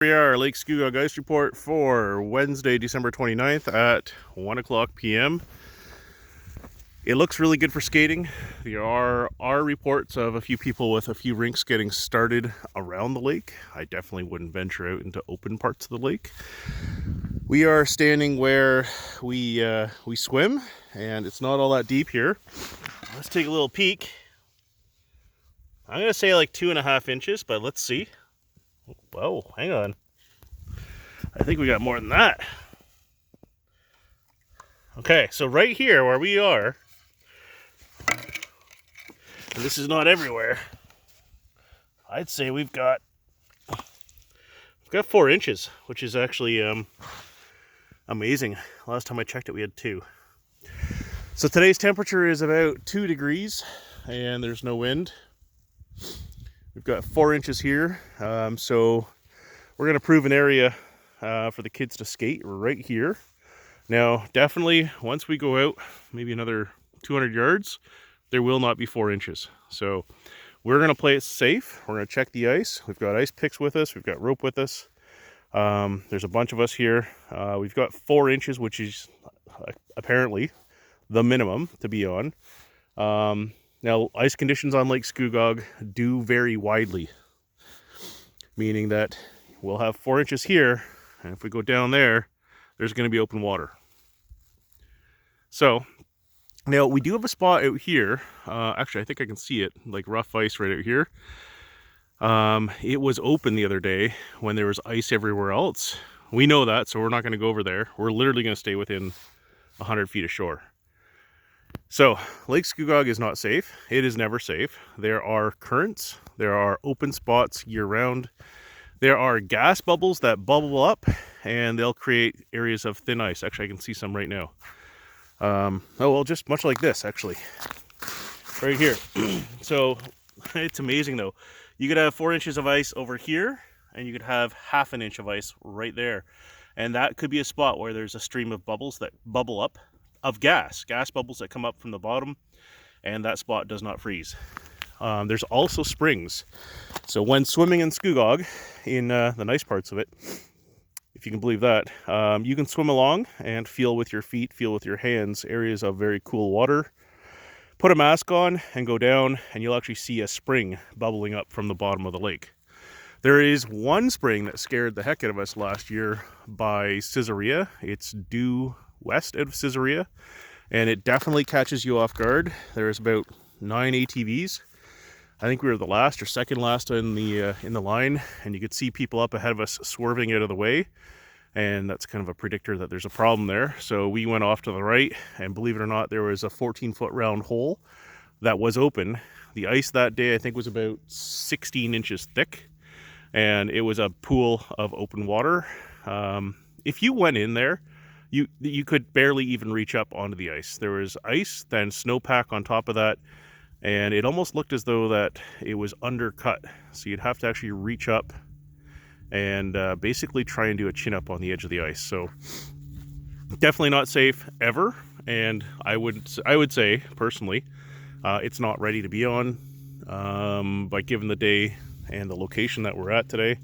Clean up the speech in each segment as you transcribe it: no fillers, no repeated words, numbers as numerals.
We are Lake Scugog ice report for Wednesday, December 29th at 1 o'clock p.m. It looks really good for skating. There are reports of a few people with a few rinks getting started around the lake. I definitely wouldn't venture out into open parts of the lake. We are standing where we swim, and it's not all that deep here. Let's take a little peek. I'm gonna say like 2.5 inches, but let's see. Whoa, hang on. I think we got more than that. Okay, so right here where we are, and this is not everywhere, I'd say we've got 4 inches, which is actually amazing. Last time I checked it, we had 2. So today's temperature is about 2 degrees, and there's no wind. We've got 4 inches here, so we're going to prove an area for the kids to skate right here. Now, definitely, once we go out, maybe another 200 yards, there will not be 4 inches. So we're going to play it safe. We're going to check the ice. We've got ice picks with us. We've got rope with us. There's a bunch of us here. We've got 4 inches, which is apparently the minimum to be on. Now, ice conditions on Lake Scugog do vary widely, meaning that we'll have 4 inches here, and if we go down there, there's going to be open water. So, now we do have a spot out here. Actually, I think I can see it, like rough ice right out here. It was open the other day when there was ice everywhere else. We know that, so we're not going to go over there. We're literally going to stay within 100 feet of shore. So, Lake Scugog is not safe. It is never safe. There are currents. There are open spots year-round. There are gas bubbles that bubble up, and they'll create areas of thin ice. Actually, I can see some right now. Oh, well, just much like this, actually. Right here. So, it's amazing, though. You could have 4 inches of ice over here, and you could have ½ an inch of ice right there. And that could be a spot where there's a stream of bubbles that bubble up. Of gas bubbles that come up from the bottom, and that spot does not freeze. There's also springs. So when swimming in Scugog, in the nice parts of it, if you can believe that, you can swim along and feel with your feet, feel with your hands, areas of very cool water. Put a mask on and go down, and you'll actually see a spring bubbling up from the bottom of the lake. There is one spring that scared the heck out of us last year by Caesarea. It's due west out of Caesarea, and it definitely catches you off guard. There's about 9 ATVs. I think we were the last or second last in the line, and you could see people up ahead of us swerving out of the way, and that's kind of a predictor that there's a problem there. So we went off to the right, and believe it or not, there was a 14-foot round hole that was open. The ice that day, I think, was about 16 inches thick, and it was a pool of open water. If you went in there, you could barely even reach up onto the ice. There was ice, then snowpack on top of that, and it almost looked as though that it was undercut. So you'd have to actually reach up and basically try and do a chin up on the edge of the ice. So definitely not safe ever, and I would say personally, it's not ready to be on. But given the day and the location that we're at today,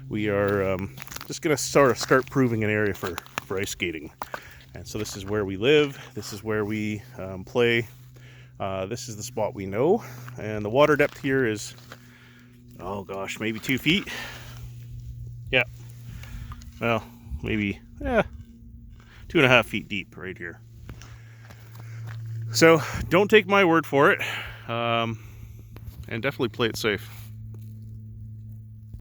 we are just gonna start proving an area for ice skating. And so this is where we live, this is where we play, this is the spot we know, and the water depth here is, oh gosh, maybe 2 feet. Yeah, well, maybe 2.5 feet deep right here. So don't take my word for it, and definitely play it safe.